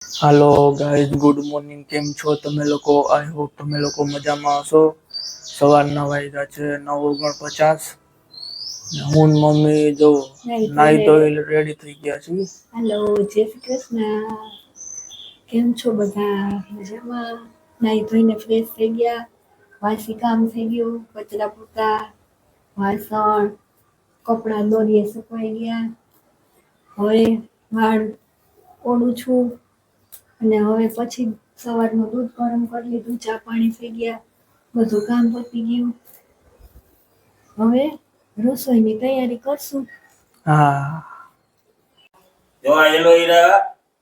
Hello guys, good morning. કેમ છો તમે લોકો? આઈ હોપ તમે લોકો મજામાં હશો. સવારના વાગ્યા છે 9:49. હું ને મમ્મી જો નાઈ ધોઈ રેડી થઈ ગયા છીએ. હેલો, જય શ્રી કૃષ્ણ. કેમ છો બધા? મજામાં? નાઈ ધોઈને ફ્રેશ થઈ ગયા, વાસી કામ થઈ ગયું, કચરા પોતા, વાસણ, કપડાં દોરીએ સુકાઈ ગયા. હવે વાળ ઓળું છું અને હવે પછી સવારનું દૂધ ગરમ કરી લીધું, ચા પાણી થઈ ગયા, બધું કામ પતી ગયું. હવે રસોઈની તૈયારી કરશું. હા, જો આ એલોવેરા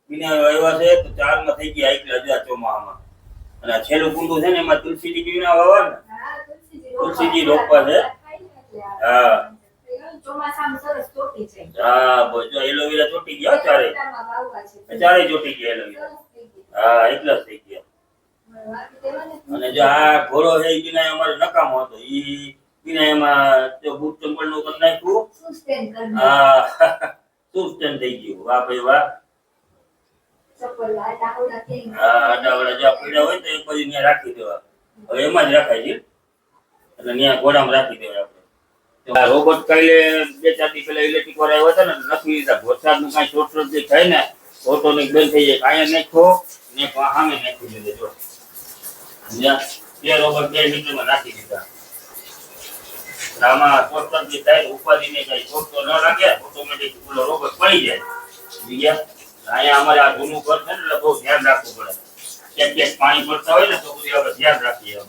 બીને વાવ્યા છે તો 4 માં થઈ ગયા એકલા જ ચોમાહામાં. અને આ છેલ્લું કુંડું છે ને એમાં તુલસીજી બીના વાવવા ને તુલસીજી રોપવા છે. હા ચોમાસામાં સરસ ચોટી છે. હા, જો એલોવેરા ચોટી ગયા ચારે ચોટી ગયા એલોવેરા. હા, એકલા થઈ ગયા. અને જો આ ઘોડો છે એ બીના અમારે નકામો હતો, ઈ બીના એમાં જો બૂટ ચંપલ નું કરી નાખ્યું. હા, સુસ્ટેન થઈ ગયું. વાહ ભાઈ વાહ. આડાવડા જો પીડા હોય તો એક બાજુ ત્યાં રાખી દેવા. હવે એમાં જ રાખાય છે એટલે ત્યાં ઘોડામાં રાખી દેવાય આપણે. રોબોટ કાલે 2-4 દી પહેલા ઇલેક્ટ્રિક વાળા આવ્યા હતા ને, નથી લીધા. વરસાદનું કાંઈ શોર્ટ સર્કિટ થાય ને ઓટોમેટિક બંધ થઈ જાય. કાંઈ નાખો ને સામે નાખી દીધે. જો ત્યાં રોબોટ 2 મીટરમાં નાખી દીધા. આમાં શોર્ટ સર્કિટ થાય ઉપાધિને કઈ શોર્ટ તો ન લાગે, ઓટોમેટિક પૂરો રોબોટ પડી જાય. બીજા અહીંયા અમારે આ જૂનું ઘર છે ને એટલે બહુ ધ્યાન રાખવું પડે. ક્યાંક પાણી પડતા હોય ને તો બધું આપણે ધ્યાન રાખીએ.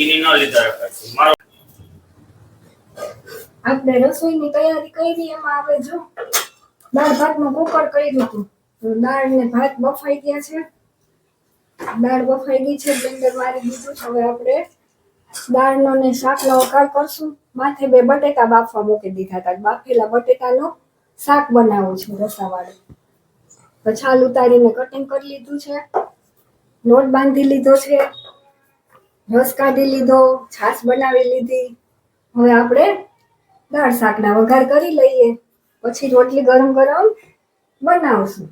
એની ન લીધા રખાય. મારો આપણે રસોઈની તૈયારી કરી, એમાં આપણે જો દાળ ભાતનું કુકર કર્યું હતું. તો દાળ ને ભાત બફાઈ ગયા છે. દાળ બફાઈ ગઈ છે, બ્લેન્ડર મારી દીધું. હવે આપણે દાળનો ને શાકનો વઘાર કરશું. માથે 2 બટેટા બાફવા મૂકી દીધા હતા. બાફેલા બટેટાનું શાક બનાવવું છે રસાવાળું. તો છાલ ઉતારીને કટિંગ કરી લીધું છે, લોટ બાંધી લીધો છે, રસ કાઢી લીધો, છાશ બનાવી લીધી. હવે આપણે દાળ શાકના વઘાર કરી લઈએ, પછી રોટલી ગરમ ગરમ બનાવશું.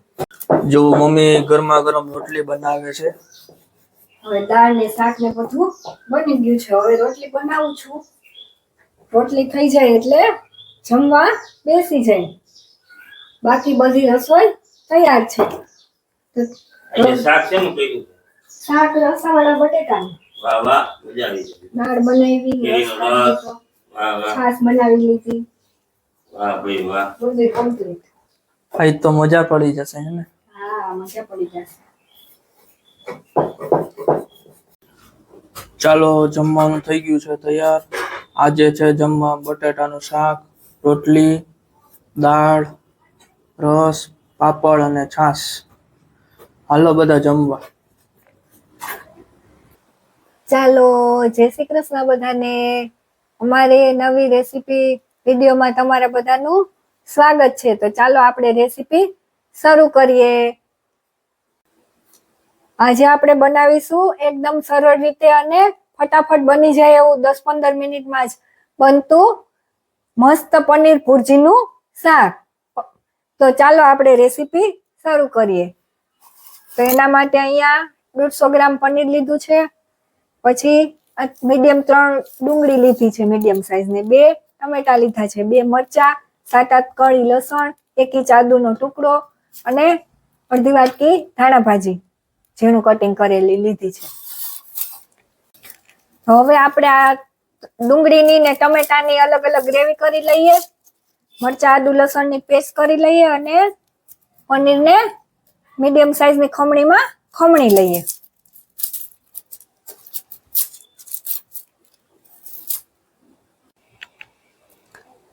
જો મમ્મી ગરમા ગરમ રોટલી બનાવે છે. હવે દાળ ને શાક ને બધું બની ગયું છે. હવે રોટલી બનાવું છું. રોટલી થઈ જાય એટલે જમવા બેસી જાય. બાકી બધી રસોઈ તૈયાર છે. શાક શેનું કર્યું? શાક રસાવાળા બટેટાનું. વાહ વાહ, મજા આવી ગઈ. દાળ બનાવી, રસ કાઢી, વાહ વાહ, છાશ બનાવી લીધી. વાહ ભાઈ વાહ, બધું કમ્પ્લીટ. આજ તો મજા પડી જશે હે ને? હા, મજા પડી જશે. ચાલો, જમવાનું થઈ ગયું છે તૈયાર. આજે છે જમવા બટેટાનું શાક, રોટલી, દાળ, રસ, પાપડ અને છાશ. હાલો બધા જમવા. ચાલો, જય શ્રી કૃષ્ણ બધાને. અમારી નવી રેસીપી વિડીયોમાં તમારા બધાનું સ્વાગત છે. તો ચાલો આપણે રેસીપી શરૂ કરીએ. આજે આપણે બનાવીશું એકદમ સરળ રીતે અને ફટાફટ બની જાય એવું 10-15 મિનિટમાં જ બનતું મસ્ત પનીર ભુરજીનું શાક. તો ચાલો આપણે રેસીપી શરૂ કરીએ. તો એના માટે અહીંયા 150 ગ્રામ પનીર લીધું છે. પછી મીડિયમ 3 ડુંગળી લીધી છે, મીડિયમ સાઈઝની. 2 ટમેટા લીધા છે, 2 મરચા, 7-8 કળી લસણ, 1 ઇંચ આદુનો ટુકડો અને અડધી વાટકી ધાણા ભાજી ઝીણું કટિંગ કરેલી લીધી છે. હવે આપણે આ ડુંગળીની ને ટમેટાની અલગ અલગ ગ્રેવી કરી લઈએ. મરચા આદુ લસણની પેસ્ટ કરી લઈએ અને પનીરને મીડિયમ સાઈઝની ખમણીમાં ખમણી લઈએ.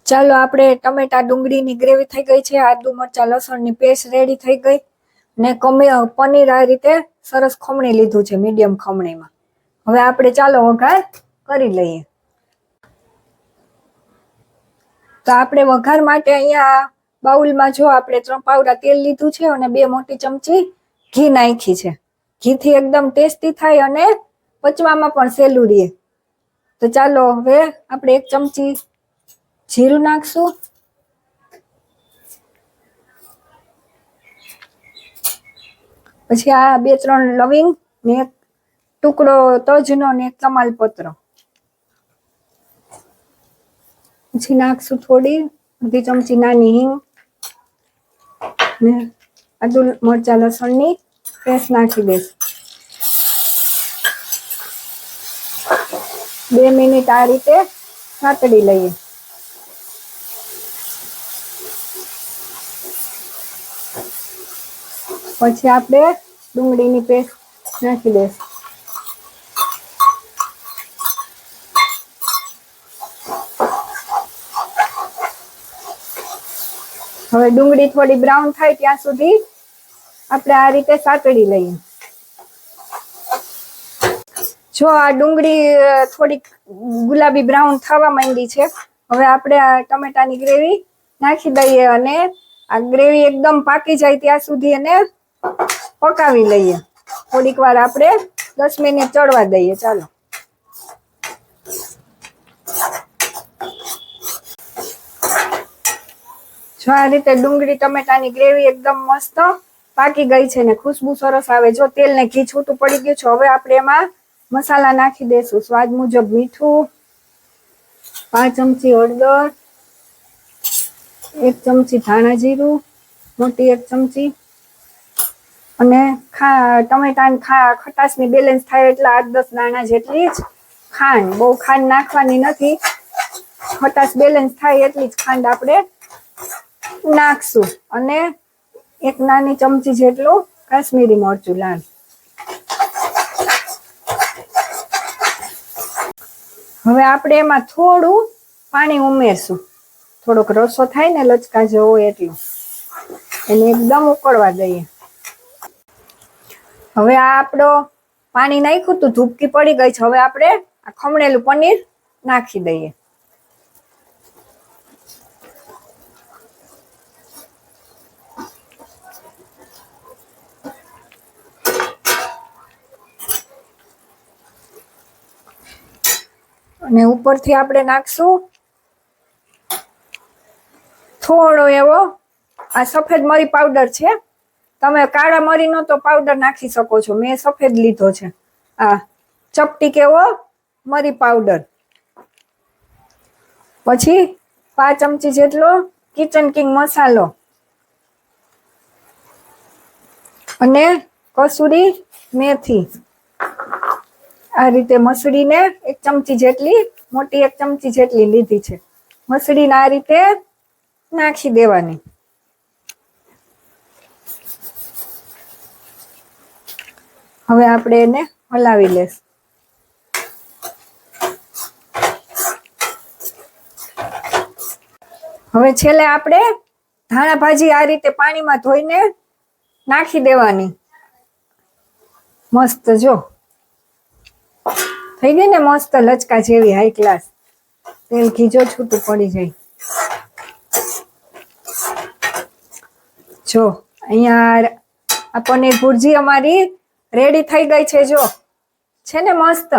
ચાલો, આપણે ટમેટા ડુંગળીની ગ્રેવી થઈ ગઈ છે. આદુ મરચા લસણની પેસ્ટ રેડી થઈ ગઈ ને પનીર આ રીતે સરસ ખમણી લીધું છે, મીડિયમ ખમણીમાં. હવે આપણે ચાલો વઘાર કરી લઈએ. તો આપણે વઘાર માટે અહીંયા બાઉલમાં જો આપણે 3 પાવડા તેલ લીધું છે અને 2 મોટી ચમચી ઘી નાખી છે. ઘીથી એકદમ ટેસ્ટી થાય અને પચવામાં પણ સહેલું રહે. તો ચાલો હવે આપણે 1 ચમચી જીરું નાખશું, પછી આ 2-3 લવિંગ ને એક ટુકડો તજનો ને એક તમાલપત્ર. પછી નાખશું થોડી અડધી ચમચી નાની હિંગ ને આદુ મરચા લસણની પેસ્ટ નાખી દઈશ. 2 મિનિટ આ રીતે સાતડી લઈએ. પછી આપણે ડુંગળીની પેસ્ટ નાખી દઈશું. હવે ડુંગળી થોડી બ્રાઉન થાય ત્યાં સુધી આપણે આ રીતે સાતડી લઈએ. જો આ ડુંગળી થોડી ગુલાબી બ્રાઉન થવા માંડી છે, હવે આપણે આ ટમેટાની ગ્રેવી નાખી દઈએ અને આ ગ્રેવી એકદમ પાકી જાય ત્યાં સુધી એને પકાવી લઈએ. થોડીક વાર આપણે 10 મિનિટ ચડવા દઈએ. ચાલો. જો આ રીતે ડુંગળી ટમેટાની ગ્રેવી એકદમ મસ્ત પાકી ગઈ છે ને ખુશ્બુ સરસ આવે. જો તેલ ને ઘી છૂટું પડી ગયું છે. હવે આપણે એમાં મસાલા નાખી દઈશું. સ્વાદ મુજબ મીઠું, 5 ચમચી હળદર, 1 ચમચી ધાણા જીરું, મોટી 1 ચમચી, અને ટમેટાની ખટાશની બેલેન્સ થાય એટલે 8-10 દાણા જેટલી જ ખાંડ. બહુ ખાંડ નાખવાની નથી, ખટાશ બેલેન્સ થાય એટલી જ ખાંડ આપણે નાખશું. અને 1 નાની ચમચી જેટલું કાશ્મીરી મરચું લાલ. હવે આપણે એમાં થોડું પાણી ઉમેરશું. થોડોક રસો થાય ને લચકા જેવો એટલું. એને એકદમ ઉકળવા દઈએ. હવે આ આપણો પાણી નાખ્યું તો ધૂપકી પડી ગઈ છે. હવે આપણે આ ખમણેલું પનીર નાખી દઈએ. અને ઉપરથી આપણે નાખશું થોડો એવો આ સફેદ મરી પાવડર છે. તમે કાળા મરીનો તો પાવડર નાખી શકો છો. મેં સફેદ લીધો છે. આ ચપટી કેવો મરી પાવડર. પછી 5 ચમચી જેટલો કિચન કિંગ મસાલો અને કસૂરી મેથી આ રીતે મસળીને 1 ચમચી જેટલી, મોટી 1 ચમચી જેટલી લીધી છે. મસળીને આ રીતે નાખી દેવાની. હવે આપણે એને હલાવી લેશું. હવે છેલ્લે આપણે ધાણા ભાજી આ રીતે પાણીમાં ધોઈને નાખી દેવાની. મસ્ત જો થઈ ગઈ ને મસ્ત લચકા જેવી હાઈ ક્લાસ. તેલ ઘી જો છૂટું પડી જાય. જો અહીંયા આ પનીર ભુરજી અમારી રેડી થઈ ગઈ છે. જો છે ને મસ્ત.